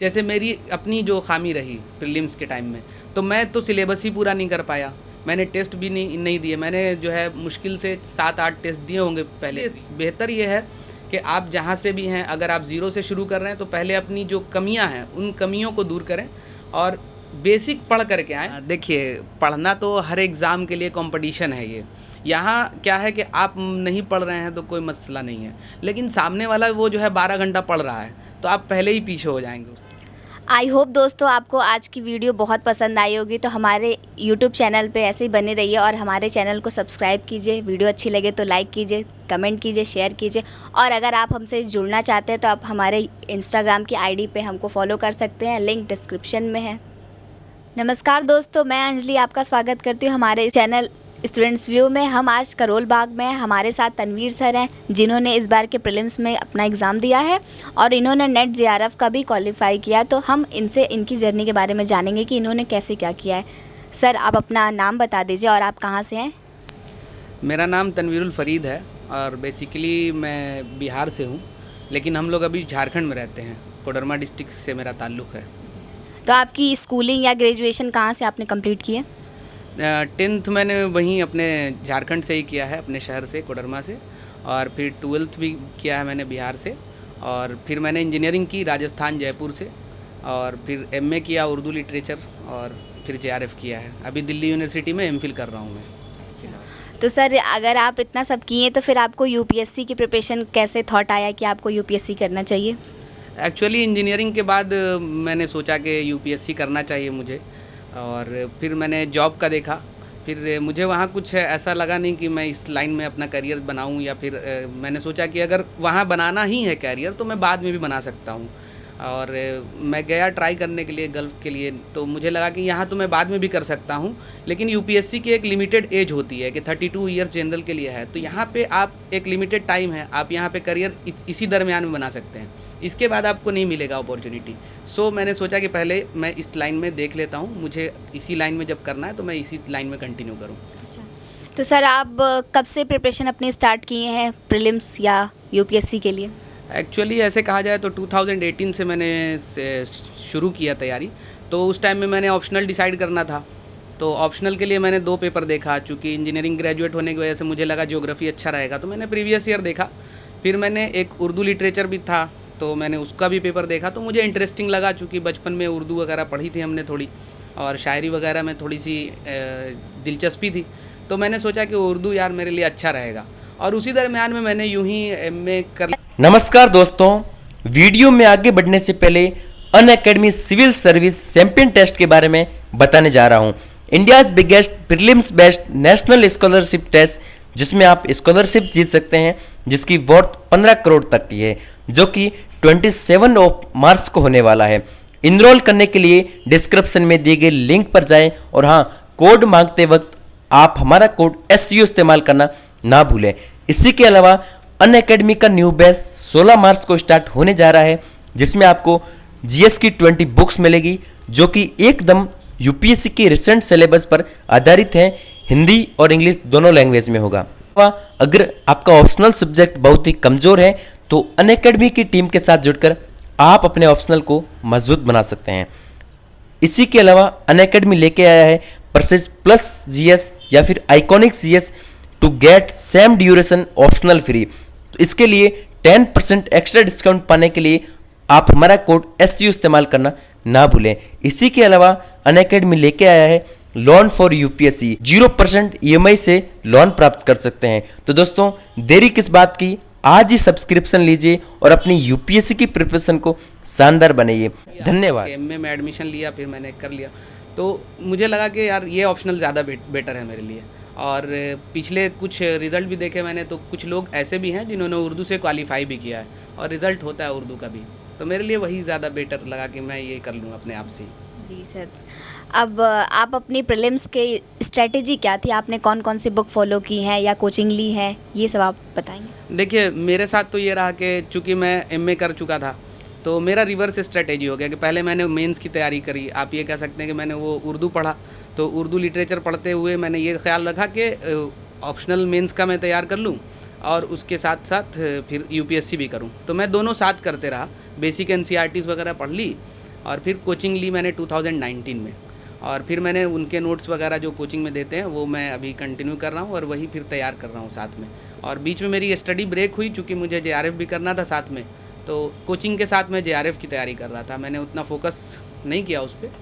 जैसे मेरी अपनी जो खामी रही प्रीलिम्स के टाइम में, तो मैं तो सिलेबस ही पूरा नहीं कर पाया। मैंने टेस्ट भी नहीं दिए। मैंने जो है मुश्किल से 7-8 टेस्ट दिए होंगे पहले। बेहतर ये है कि आप जहाँ से भी हैं, अगर आप ज़ीरो से शुरू कर रहे हैं तो पहले अपनी जो कमियां हैं उन कमियों को दूर करें और बेसिक पढ़ करके आएँ। देखिए, पढ़ना तो हर एग्ज़ाम के लिए कंपटीशन है। ये यहाँ क्या है कि आप नहीं पढ़ रहे हैं तो कोई मसला नहीं है, लेकिन सामने वाला वो जो है 12 घंटा पढ़ रहा है तो आप पहले ही पीछे हो जाएंगे उससे। आई होप दोस्तों आपको आज की वीडियो बहुत पसंद आई होगी। तो हमारे यूट्यूब चैनल पे ऐसे ही बने रहिए और हमारे चैनल को सब्सक्राइब कीजिए। वीडियो अच्छी लगे तो लाइक कीजिए, कमेंट कीजिए, शेयर कीजिए। और अगर आप हमसे जुड़ना चाहते हैं तो आप हमारे इंस्टाग्राम की आईडी पे हमको फॉलो कर सकते हैं, लिंक डिस्क्रिप्शन में है। नमस्कार दोस्तों, मैं अंजलि आपका स्वागत करती हूँ हमारे चैनल स्टूडेंट्स व्यू में। हम आज करोल बाग में, हमारे साथ तनवीर सर हैं जिन्होंने इस बार के प्रीलिम्स में अपना एग्ज़ाम दिया है और इन्होंने नेट जेआरएफ का भी क्वालिफाई किया। तो हम इनसे इनकी जर्नी के बारे में जानेंगे कि इन्होंने कैसे क्या किया है। सर, आप अपना नाम बता दीजिए और आप कहाँ से हैं? मेरा नाम तनवीरुल फ़रीद है और बेसिकली मैं बिहार से हूँ, लेकिन हम लोग अभी झारखंड में रहते हैं। कोडरमा डिस्ट्रिक्ट से मेरा ताल्लुक़ है। तो आपकी स्कूलिंग या ग्रेजुएशन कहाँ से आपने कंप्लीट की है? 10th मैंने वहीं अपने झारखंड से ही किया है, अपने शहर से, कोडरमा से। और फिर 12th भी किया है मैंने बिहार से। और फिर मैंने इंजीनियरिंग की राजस्थान जयपुर से। और फिर एमए किया उर्दू लिटरेचर और फिर जेआरएफ किया है। अभी दिल्ली यूनिवर्सिटी में एमफिल कर रहा हूँ मैं। तो सर, अगर आप इतना सब किए तो फिर आपको यूपीएससी की प्रिपरेशन कैसे थॉट आया कि आपको यूपीएससी करना चाहिए? एक्चुअली इंजीनियरिंग के बाद मैंने सोचा कि यूपीएससी करना चाहिए मुझे। और फिर मैंने जॉब का देखा। फिर मुझे वहाँ कुछ ऐसा लगा नहीं कि मैं इस लाइन में अपना करियर बनाऊँ, या फिर मैंने सोचा कि अगर वहाँ बनाना ही है करियर तो मैं बाद में भी बना सकता हूँ। और मैं गया ट्राई करने के लिए गल्फ़ के लिए, तो मुझे लगा कि यहाँ तो मैं बाद में भी कर सकता हूँ, लेकिन यूपीएससी की एक लिमिटेड एज होती है कि 32 ईयर्स जनरल के लिए है। तो यहाँ पे आप एक लिमिटेड टाइम है, आप यहाँ पे करियर इसी दरमियान में बना सकते हैं। इसके बाद आपको नहीं मिलेगा अपॉर्चुनिटी। सो मैंने सोचा कि पहले मैं इस लाइन में देख लेता हूँ, मुझे इसी लाइन में जब करना है तो मैं इसी लाइन में कंटिन्यू करूँ। अच्छा, तो सर आप कब से प्रिपरेशन अपनी स्टार्ट किए हैं प्रीलिम्स या यूपीएससी के लिए? एक्चुअली ऐसे कहा जाए तो 2018 से मैंने शुरू किया तैयारी। तो उस टाइम में मैंने ऑप्शनल डिसाइड करना था, तो ऑप्शनल के लिए मैंने 2 पेपर देखा। चूँकि इंजीनियरिंग ग्रेजुएट होने की वजह से मुझे लगा ज्योग्राफी अच्छा रहेगा, तो मैंने प्रीवियस ईयर देखा। फिर मैंने एक उर्दू लिटरेचर भी था, तो मैंने उसका भी पेपर देखा। तो मुझे इंटरेस्टिंग लगा, चूँकि बचपन में उर्दू वगैरह पढ़ी थी हमने थोड़ी, और शायरी वगैरह में थोड़ी सी दिलचस्पी थी। तो मैंने सोचा कि उर्दू यार मेरे लिए अच्छा रहेगा, और उसी दरमियान में मैंने यूं ही एमए कर। नमस्कार दोस्तों, वीडियो में आगे बढ़ने से पहले Unacademy civil service champion test के बारे में बताने जा रहा हूं। India's biggest prelims based national scholarship test, जिसमें आप स्कॉलरशिप जीत सकते हैं, जिसकी वर्थ 15 करोड़ तक की है, जो कि 27 मार्च को होने वाला है। इनरोल करने के लिए डिस्क्रिप्शन में दिए गए लिंक पर जाएं, और हाँ, कोड मांगते वक्त आप हमारा कोड SU इस्तेमाल करना ना भूलें। इसी के अलावा अनअकैडमी का न्यू बैच 16 मार्च को स्टार्ट होने जा रहा है, जिसमें आपको GS की 20 बुक्स मिलेगी, जो कि एकदम यूपीएससी के रिसेंट सिलेबस पर आधारित है। हिंदी और इंग्लिश दोनों लैंग्वेज में होगा। अगर आपका ऑप्शनल सब्जेक्ट बहुत ही कमज़ोर है तो अनअकैडमी की टीम के साथ जुड़कर आप अपने ऑप्शनल को मजबूत बना सकते हैं। इसी के अलावा अनअकैडमी लेके आया है परसेज प्लस GS या फिर iconic GS to get same duration optional free. तो इसके लिए 10% एक्स्ट्रा डिस्काउंट पाने के लिए आप हमारा कोड SU इस्तेमाल करना ना भूलें। इसी के अलावा अनअकैडमी लेके आया है लोन फॉर यूपीएससी, 0% EMI से लोन प्राप्त कर सकते हैं। तो दोस्तों, देरी किस बात की, आज ही सब्सक्रिप्शन लीजिए और अपनी यूपीएससी की प्रिपरेशन को शानदार बनाइए। धन्यवाद। एमए में एडमिशन लिया, फिर मैंने कर लिया, तो मुझे लगा कि यार ये ऑप्शनल ज़्यादा बेटर है मेरे लिए। और पिछले कुछ रिज़ल्ट भी देखे मैंने, तो कुछ लोग ऐसे भी हैं जिन्होंने उर्दू से क्वालिफाई भी किया है और रिज़ल्ट होता है उर्दू का भी। तो मेरे लिए वही ज़्यादा बेटर लगा कि मैं ये कर लूँ अपने आप से। जी सर, अब आप अपनी प्रीलिम्स के स्ट्रेटेजी क्या थी? आपने कौन कौन सी बुक फॉलो की हैं या कोचिंग ली है, ये सब आप बताएंगे? देखिए, मेरे साथ तो ये रहा कि चूँकि मैं एमए कर चुका था, तो मेरा रिवर्स स्ट्रेटेजी हो गया कि पहले मैंने मेंस की तैयारी करी। आप ये कह सकते हैं कि मैंने वो उर्दू पढ़ा, तो उर्दू लिटरेचर पढ़ते हुए मैंने ये ख्याल रखा कि ऑप्शनल मेंस का मैं तैयार कर लूँ और उसके साथ साथ फिर यूपीएससी भी करूँ। तो मैं दोनों साथ करते रहा। बेसिक NCERTs वगैरह पढ़ ली, और फिर कोचिंग ली मैंने 2019 में, और फिर मैंने उनके नोट्स वगैरह जो कोचिंग में देते हैं वो मैं अभी कंटिन्यू कर रहा हूँ और वही फिर तैयार कर रहा हूँ साथ में। और बीच में मेरी स्टडी ब्रेक हुई चूँकि मुझे JRF भी करना था साथ में, तो कोचिंग के साथ मैं JRF की तैयारी कर रहा था। मैंने उतना फोकस नहीं किया उस पर,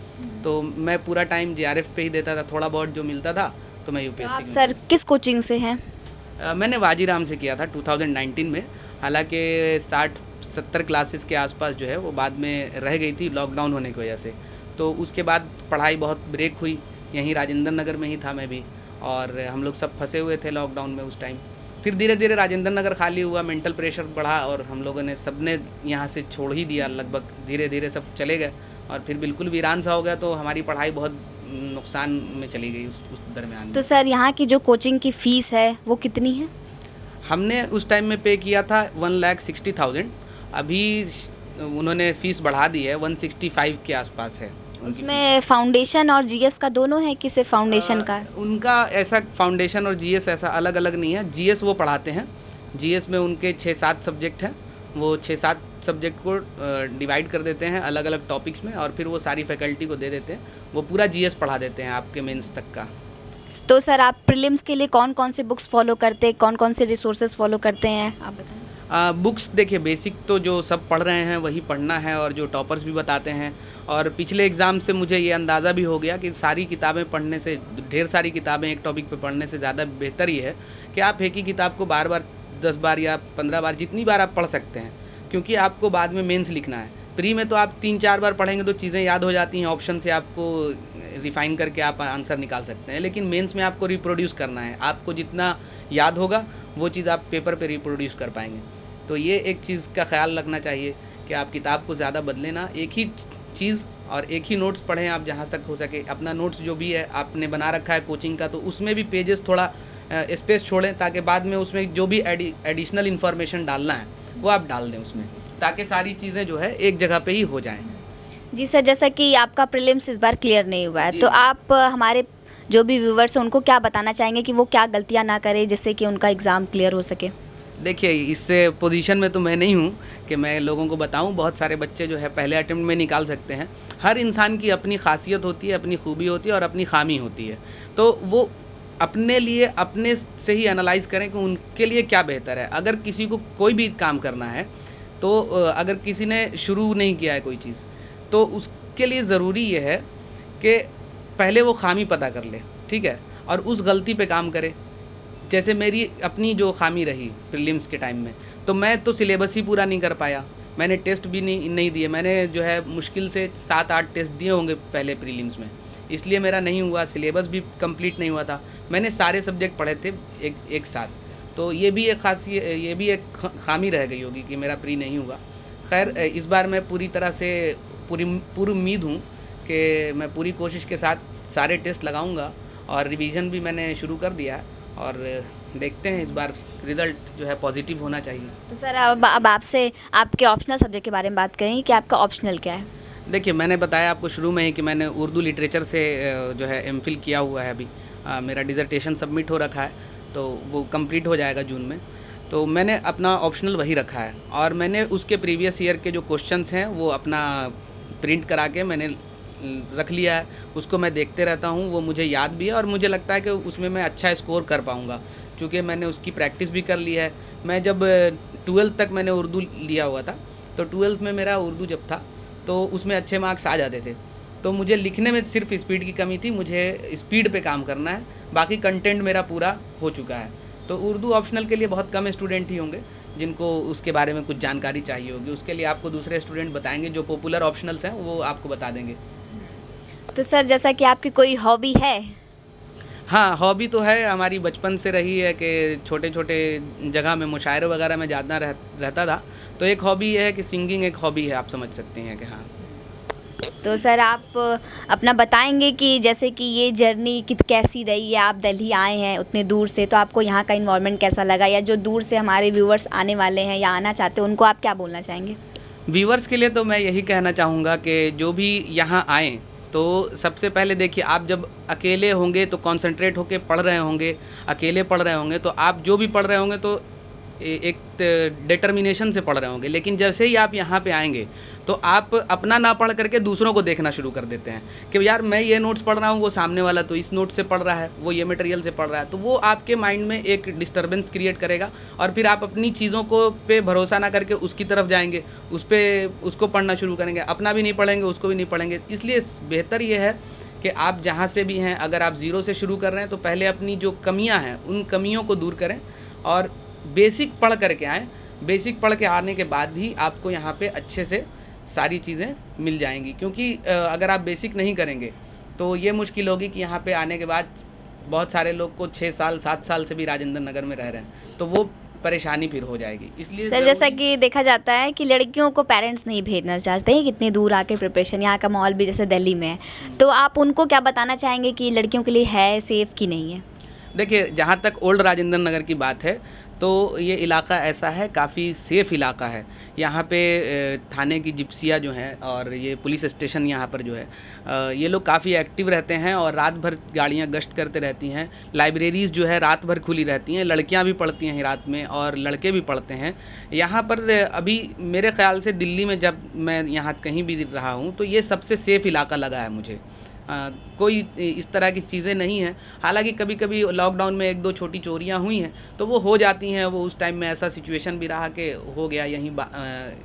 तो मैं पूरा टाइम JRF पे ही देता था, थोड़ा बहुत जो मिलता था तो मैं तो आप UPSC सर किस कोचिंग से हैं? मैंने वाजीराम से किया था 2019 में। हालांकि 60-70 क्लासेस के आसपास जो है वो बाद में रह गई थी लॉकडाउन होने की वजह से, तो उसके बाद पढ़ाई बहुत ब्रेक हुई। यहीं राजेंद्र नगर में ही था मैं भी, और हम लोग सब फंसे हुए थे लॉकडाउन में उस टाइम। फिर धीरे धीरे राजेंद्र नगर खाली हुआ, मेंटल प्रेशर बढ़ा और हम लोगों ने सबने यहाँ से छोड़ ही दिया लगभग, धीरे धीरे सब चले गए और फिर बिल्कुल वीरान सा हो गया। तो हमारी पढ़ाई बहुत नुकसान में चली गई उस दरमियान। तो सर यहाँ की जो कोचिंग की फ़ीस है वो कितनी है? हमने उस टाइम में पे किया था 1,60,000। अभी उन्होंने फ़ीस बढ़ा दी है, 165 के आसपास है उनकी उसमें फाउंडेशन और जीएस का दोनों है कि सिर्फ फाउंडेशन का? उनका ऐसा फाउंडेशन और जीएस ऐसा अलग अलग नहीं है। जीएस वो पढ़ाते हैं, जीएस में उनके 6-7 सब्जेक्ट हैं, वो 6-7 सब्जेक्ट को डिवाइड कर देते हैं अलग अलग टॉपिक्स में और फिर वो सारी फैकल्टी को दे देते हैं, वो पूरा जीएस पढ़ा देते हैं आपके मेंस तक का। तो सर आप प्रीलिम्स के लिए कौन कौन से बुक्स फॉलो करते हैं, कौन कौन से रिसोर्सेज फॉलो करते हैं, आप बताएं। बुक्स देखिए, बेसिक तो जो सब पढ़ रहे हैं वही पढ़ना है और जो टॉपर्स भी बताते हैं। और पिछले एग्ज़ाम से मुझे ये अंदाज़ा भी हो गया कि सारी किताबें पढ़ने से, ढेर सारी किताबें एक टॉपिक पे पढ़ने से ज़्यादा बेहतर ही है कि आप एक ही किताब को बार बार 10 बार या 15 बार जितनी बार आप पढ़ सकते हैं, क्योंकि आपको बाद में मेंस लिखना है। प्री में तो आप 3-4 बार पढ़ेंगे तो चीज़ें याद हो जाती हैं, ऑप्शन से आपको रिफ़ाइन करके आप आंसर निकाल सकते हैं, लेकिन मेंस में आपको रिप्रोड्यूस करना है। आपको जितना याद होगा वो चीज़ आप पेपर पे रिप्रोड्यूस कर पाएंगे। तो ये एक चीज़ का ख्याल रखना चाहिए कि आप किताब को ज़्यादा बदलें ना, एक ही चीज़ और एक ही नोट्स पढ़ें आप जहाँ तक हो सके। अपना नोट्स जो भी है आपने बना रखा है कोचिंग का, तो उसमें भी पेजेस थोड़ा स्पेस छोड़ें ताकि बाद में उसमें जो भी एडिशनल इन्फॉर्मेशन डालना है वो आप डाल दें उसमें, ताकि सारी चीज़ें जो है एक जगह पे ही हो जाएं। जी सर, जैसा कि आपका प्रीलिम्स इस बार क्लियर नहीं हुआ है, तो आप हमारे जो भी व्यूवर्स हैं उनको क्या बताना चाहेंगे कि वो क्या गलतियां ना करें जिससे कि उनका एग्ज़ाम क्लियर हो सके? देखिए, इससे पोजीशन में तो मैं नहीं हूँ कि मैं लोगों को बताऊँ। बहुत सारे बच्चे जो है पहले अटेम्प्ट में निकाल सकते हैं। हर इंसान की अपनी खासियत होती है, अपनी खूबी होती है और अपनी खामी होती है, तो वो अपने लिए अपने से ही एनालाइज करें कि उनके लिए क्या बेहतर है। अगर किसी को कोई भी काम करना है, तो अगर किसी ने शुरू नहीं किया है कोई चीज़, तो उसके लिए ज़रूरी ये है कि पहले वो खामी पता कर ले, ठीक है, और उस गलती पे काम करे। जैसे मेरी अपनी जो खामी रही प्रीलिम्स के टाइम में, तो मैं तो सिलेबस ही पूरा नहीं कर पाया, मैंने टेस्ट भी नहीं दिए। मैंने जो है मुश्किल से 7-8 टेस्ट दिए होंगे पहले प्रीलिम्स में, इसलिए मेरा नहीं हुआ। सिलेबस भी कंप्लीट नहीं हुआ था। मैंने सारे सब्जेक्ट पढ़े थे एक साथ, तो ये भी एक खामी रह गई होगी कि मेरा प्री नहीं हुआ। खैर, इस बार मैं पूरी तरह से पूरी उम्मीद हूँ कि मैं पूरी कोशिश के साथ सारे टेस्ट लगाऊंगा और रिवीजन भी मैंने शुरू कर दिया है और देखते हैं इस बार रिज़ल्ट जो है पॉजिटिव होना चाहिए। तो सर अब आपसे आपके ऑप्शनल सब्जेक्ट के बारे में बात करें कि आपका ऑप्शनल क्या है? देखिए, मैंने बताया आपको शुरू में ही कि मैंने उर्दू लिटरेचर से जो है एमफिल किया हुआ है। अभी मेरा डिज़र्टेशन सबमिट हो रखा है, तो वो कंप्लीट हो जाएगा जून में। तो मैंने अपना ऑप्शनल वही रखा है और मैंने उसके प्रीवियस ईयर के जो क्वेश्चंस हैं वो अपना प्रिंट करा के मैंने रख लिया है। उसको मैं देखते रहता हूँ, वो मुझे याद भी है और मुझे लगता है कि उसमें मैं अच्छा स्कोर कर पाऊँगा, क्योंकि मैंने उसकी प्रैक्टिस भी कर ली है। मैं जब 12th तक मैंने उर्दू लिया हुआ था, तो 12th में मेरा उर्दू जब था तो उसमें अच्छे मार्क्स आ जाते थे। तो मुझे लिखने में सिर्फ स्पीड की कमी थी, मुझे स्पीड पे काम करना है, बाकी कंटेंट मेरा पूरा हो चुका है। तो उर्दू ऑप्शनल के लिए बहुत कम स्टूडेंट ही होंगे जिनको उसके बारे में कुछ जानकारी चाहिए होगी। उसके लिए आपको दूसरे स्टूडेंट बताएंगे, जो पॉपुलर ऑप्शनल्स हैं वो आपको बता देंगे। तो सर जैसा कि आपकी कोई हॉबी है? हाँ, हॉबी तो है, हमारी बचपन से रही है कि छोटे छोटे जगह में मुशायरे वगैरह में ज़्यादा रहता था। तो एक हॉबी ये है कि सिंगिंग एक हॉबी है, आप समझ सकते हैं कि हाँ। तो सर आप अपना बताएंगे कि जैसे कि ये जर्नी कैसी रही है? आप दिल्ली आए हैं उतने दूर से, तो आपको यहाँ का इन्वायरमेंट कैसा लगा, या जो दूर से हमारे व्यूअर्स आने वाले हैं या आना चाहते हैं उनको आप क्या बोलना चाहेंगे? व्यूअर्स के लिए तो मैं यही कहना चाहूँगा कि जो भी यहाँ आएँ तो सबसे पहले देखिए, आप जब अकेले होंगे तो कंसंट्रेट होके पढ़ रहे होंगे, अकेले पढ़ रहे होंगे तो आप जो भी पढ़ रहे होंगे तो एक डिटर्मिनेशन से पढ़ रहे होंगे, लेकिन जैसे ही आप यहाँ पे आएंगे तो आप अपना ना पढ़ करके दूसरों को देखना शुरू कर देते हैं कि यार मैं ये नोट्स पढ़ रहा हूँ, वो सामने वाला तो इस नोट से पढ़ रहा है, वो ये मटेरियल से पढ़ रहा है, तो वो आपके माइंड में एक डिस्टर्बेंस क्रिएट करेगा और फिर आप अपनी चीज़ों को पे भरोसा ना करके उसकी तरफ जाएंगे, उसको पढ़ना शुरू करेंगे, अपना भी नहीं पढ़ेंगे, उसको भी नहीं पढ़ेंगे। इसलिए बेहतर ये है कि आप जहाँ से भी हैं, अगर आप ज़ीरो से शुरू कर रहे हैं तो पहले अपनी जो कमियाँ हैं उन कमियों को दूर करें और बेसिक पढ़ करके आएँ। बेसिक पढ़ के आने के बाद ही आपको यहाँ पे अच्छे से सारी चीज़ें मिल जाएंगी, क्योंकि अगर आप बेसिक नहीं करेंगे तो ये मुश्किल होगी कि यहाँ पे आने के बाद बहुत सारे लोग को 6 साल 7 साल से भी राजेंद्र नगर में रह रहे हैं, तो वो परेशानी फिर हो जाएगी। इसलिए सर जैसा कि देखा जाता है कि लड़कियों को पेरेंट्स नहीं भेजना चाहते हैं कितनी दूर आके प्रिपरेशन, यहाँ का माहौल भी जैसे दिल्ली में है, तो आप उनको क्या बताना चाहेंगे कि लड़कियों के लिए है सेफ़ कि नहीं है? देखिए, जहाँ तक ओल्ड राजेंद्र नगर की बात है तो ये इलाका ऐसा है, काफ़ी सेफ़ इलाका है। यहाँ पे थाने की जिप्सियाँ जो हैं और ये पुलिस स्टेशन यहाँ पर जो है ये लोग काफ़ी एक्टिव रहते हैं और रात भर गाड़ियाँ गश्त करते रहती हैं। लाइब्रेरीज़ जो है रात भर खुली रहती हैं, लड़कियाँ भी पढ़ती हैं रात में और लड़के भी पढ़ते हैं। यहाँ पर अभी मेरे ख़्याल से दिल्ली में जब मैं यहाँ कहीं भी रहा हूँ तो ये सबसे सेफ़ इलाका लगा है मुझे। कोई इस तरह की चीज़ें नहीं हैं। हालांकि कभी कभी लॉकडाउन में 1-2 छोटी चोरियां हुई हैं तो वो हो जाती हैं, वो उस टाइम में ऐसा सिचुएशन भी रहा कि हो गया, यहीं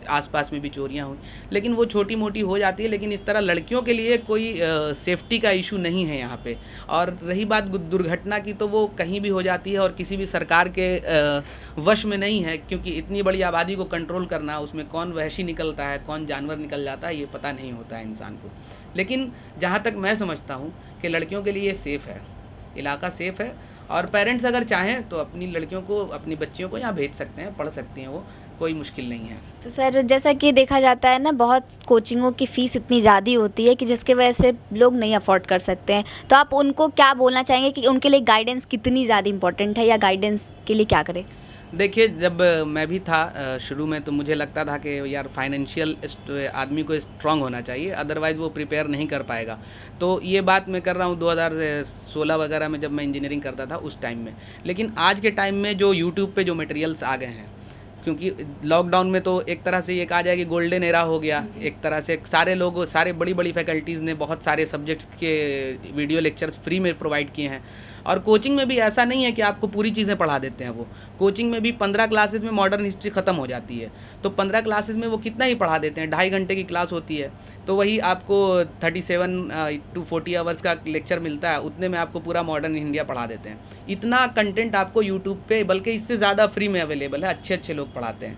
आसपास में भी चोरियां हुई, लेकिन वो छोटी मोटी हो जाती है। लेकिन इस तरह लड़कियों के लिए कोई सेफ्टी का इशू नहीं है यहाँ पे। और रही बात दुर्घटना की, तो वो कहीं भी हो जाती है और किसी भी सरकार के वश में नहीं है, क्योंकि इतनी बड़ी आबादी को कंट्रोल करना, उसमें कौन वहशी निकलता है, कौन जानवर निकल जाता है, ये पता नहीं होता है इंसान को। लेकिन जहाँ तक मैं समझता हूँ कि लड़कियों के लिए सेफ़ है, इलाका सेफ़ है और पेरेंट्स अगर चाहें तो अपनी लड़कियों को, अपनी बच्चियों को यहाँ भेज सकते हैं, पढ़ सकती हैं, वो कोई मुश्किल नहीं है। तो सर जैसा कि देखा जाता है ना, बहुत कोचिंगों की फ़ीस इतनी ज़्यादा होती है कि जिसके वजह से लोग नहीं अफोर्ड कर सकते हैं, तो आप उनको क्या बोलना चाहेंगे कि उनके लिए गाइडेंस कितनी ज़्यादा इंपॉर्टेंट है या गाइडेंस के लिए क्या करें? देखिए, जब मैं भी था शुरू में तो मुझे लगता था कि यार फाइनेंशियल आदमी को स्ट्रांग होना चाहिए, अदरवाइज़ वो प्रिपेयर नहीं कर पाएगा। तो ये बात मैं कर रहा हूँ 2016 वगैरह में, जब मैं इंजीनियरिंग करता था उस टाइम में। लेकिन आज के टाइम में जो यूट्यूब पे जो मटेरियल्स आ गए हैं, क्योंकि लॉकडाउन में तो एक तरह से ये कहा जाए कि गोल्डन एरा हो गया। एक तरह से सारे लोग, सारे बड़ी बड़ी फैकल्टीज़ ने बहुत सारे सब्जेक्ट्स के वीडियो लेक्चर्स फ्री में प्रोवाइड किए हैं। और कोचिंग में भी ऐसा नहीं है कि आपको पूरी चीज़ें पढ़ा देते हैं। वो कोचिंग में भी 15 क्लासेस में मॉडर्न हिस्ट्री ख़त्म हो जाती है, तो 15 क्लासेस में वो कितना ही पढ़ा देते हैं, 2.5 घंटे की क्लास होती है, तो वही आपको 37 to 40 आवर्स का लेक्चर मिलता है, उतने में आपको पूरा मॉडर्न इंडिया पढ़ा देते हैं। इतना कंटेंट आपको यूट्यूब पे, बल्कि इससे ज़्यादा फ्री में अवेलेबल है, अच्छे अच्छे लोग पढ़ाते हैं।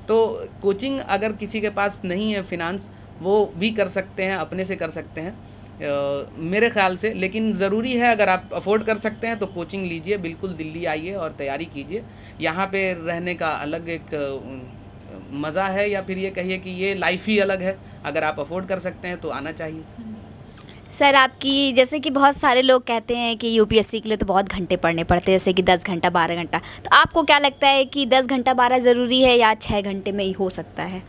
तो कोचिंग अगर किसी के पास नहीं है फिनांस, वो भी कर सकते हैं, अपने से कर सकते हैं मेरे ख़्याल से। लेकिन ज़रूरी है, अगर आप अफोर्ड कर सकते हैं तो कोचिंग लीजिए, बिल्कुल दिल्ली आइए और तैयारी कीजिए। यहाँ पे रहने का अलग एक मज़ा है, या फिर ये कहिए कि ये लाइफ ही अलग है। अगर आप अफोर्ड कर सकते हैं तो आना चाहिए। सर आपकी, जैसे कि बहुत सारे लोग कहते हैं कि यूपीएससी के लिए तो बहुत घंटे पढ़ने पड़ते हैं, जैसे कि 10 घंटा 12 घंटा, तो आपको क्या लगता है कि 10 घंटा 12 ज़रूरी है या 6 घंटे में ही हो सकता है?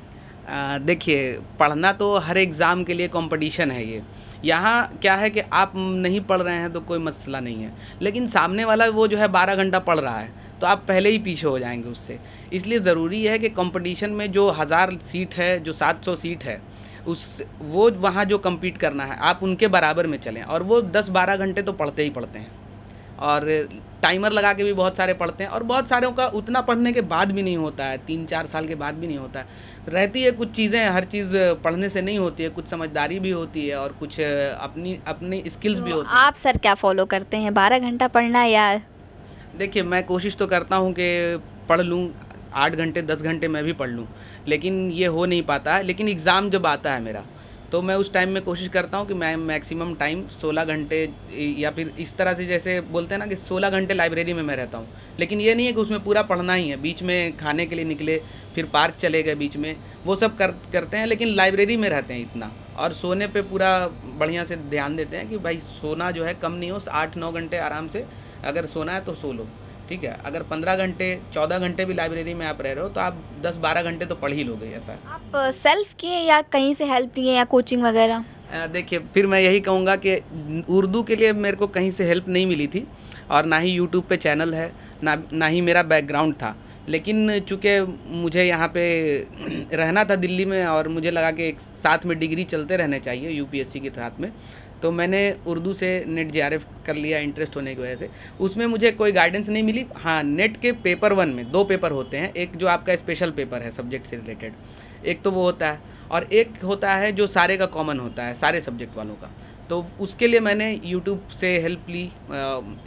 देखिए, पढ़ना तो हर एग्ज़ाम के लिए कंपटीशन है। ये यहाँ क्या है कि आप नहीं पढ़ रहे हैं तो कोई मसला नहीं है, लेकिन सामने वाला वो जो है 12 घंटा पढ़ रहा है तो आप पहले ही पीछे हो जाएंगे उससे। इसलिए ज़रूरी है कि कंपटीशन में जो 1000 सीट है, जो 700 सीट है, वो वहाँ जो compete करना है, आप उनके बराबर में चलें। और वो 10-12 घंटे तो पढ़ते ही पढ़ते हैं, और टाइमर लगा के भी बहुत सारे पढ़ते हैं, और बहुत सारों का उतना पढ़ने के बाद भी नहीं होता है, 3-4 साल के बाद भी नहीं होता है। रहती है कुछ चीज़ें, हर चीज़ पढ़ने से नहीं होती है, कुछ समझदारी भी होती है और कुछ अपनी स्किल्स भी होती है। आप सर क्या फॉलो करते हैं, 12 घंटा पढ़ना या? देखिए, मैं कोशिश तो करता हूँ कि पढ़ लूँ 8 घंटे 10 घंटे मैं भी पढ़ लूँ, लेकिन ये हो नहीं पाता है। लेकिन एग्ज़ाम जब आता है मेरा, तो मैं उस टाइम में कोशिश करता हूँ कि मैं मैक्सिमम टाइम 16 घंटे, या फिर इस तरह से जैसे बोलते हैं ना कि 16 घंटे लाइब्रेरी में मैं रहता हूँ। लेकिन ये नहीं है कि उसमें पूरा पढ़ना ही है, बीच में खाने के लिए निकले, फिर पार्क चले गए बीच में, वो सब करते हैं, लेकिन लाइब्रेरी में रहते हैं इतना। और सोने पे पूरा बढ़िया से ध्यान देते हैं कि भाई सोना जो है कम नहीं हो, 8-9 घंटे आराम से अगर सोना है तो सो लो, ठीक है। अगर 15 घंटे 14 घंटे भी लाइब्रेरी में आप रह रहे हो तो आप 10-12 घंटे तो पढ़ ही लोगे। ऐसा आप सेल्फ किए या कहीं से हेल्प लिए या कोचिंग वगैरह? देखिए, फिर मैं यही कहूँगा कि उर्दू के लिए मेरे को कहीं से हेल्प नहीं मिली थी, और ना ही यूट्यूब पे चैनल है, ना ही मेरा बैकग्राउंड था। लेकिन चूँकि मुझे यहाँ पे रहना था दिल्ली में और मुझे लगा कि एक साथ में डिग्री चलते रहने चाहिए यूपीएससी के साथ में, तो मैंने उर्दू से नेट जेआरएफ कर लिया इंटरेस्ट होने की वजह से। उसमें मुझे कोई गाइडेंस नहीं मिली। हाँ, नेट के पेपर 1 में 2 पेपर होते हैं, एक जो आपका स्पेशल पेपर है सब्जेक्ट से रिलेटेड, एक तो वो होता है, और एक होता है जो सारे का कॉमन होता है सारे सब्जेक्ट वालों का। तो उसके लिए मैंने यूट्यूब से हेल्प ली,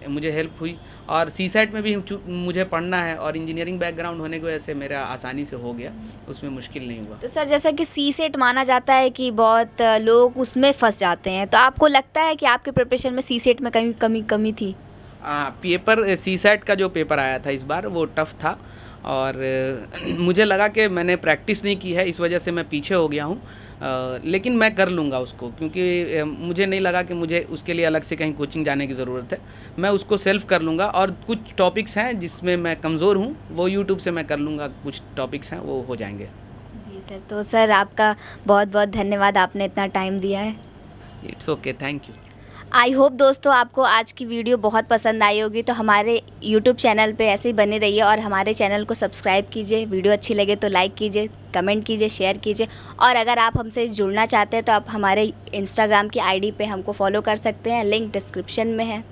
मुझे हेल्प हुई, और सीसेट में भी मुझे पढ़ना है और इंजीनियरिंग बैकग्राउंड होने की वजह से मेरा आसानी से हो गया, उसमें मुश्किल नहीं हुआ। तो सर जैसा कि सी सेट माना जाता है कि बहुत लोग उसमें फंस जाते हैं, तो आपको लगता है कि आपके प्रिपरेशन में सी सेट में कमी थी? पेपर सीसेट का जो पेपर आया था इस बार वो टफ़ था, और मुझे लगा कि मैंने प्रैक्टिस नहीं की है, इस वजह से मैं पीछे हो गया हूँ। लेकिन मैं कर लूँगा उसको, क्योंकि मुझे नहीं लगा कि मुझे उसके लिए अलग से कहीं कोचिंग जाने की ज़रूरत है। मैं उसको सेल्फ़ कर लूँगा, और कुछ टॉपिक्स हैं जिसमें मैं कमज़ोर हूँ, वो यूट्यूब से मैं कर लूँगा। कुछ टॉपिक्स हैं वो हो जाएंगे। जी सर, तो सर आपका बहुत बहुत धन्यवाद, आपने इतना टाइम दिया है। It's okay, thank you. I hope दोस्तों आपको आज की वीडियो बहुत पसंद आई होगी। तो हमारे यूट्यूब चैनल पे ऐसे ही बने रहिए और हमारे चैनल को सब्सक्राइब कीजिए। वीडियो अच्छी लगे तो लाइक कीजिए, कमेंट कीजिए, शेयर कीजिए, और अगर आप हमसे जुड़ना चाहते हैं तो आप हमारे इंस्टाग्राम की आईडी पे हमको फॉलो कर सकते हैं, लिंक डिस्क्रिप्शन में है।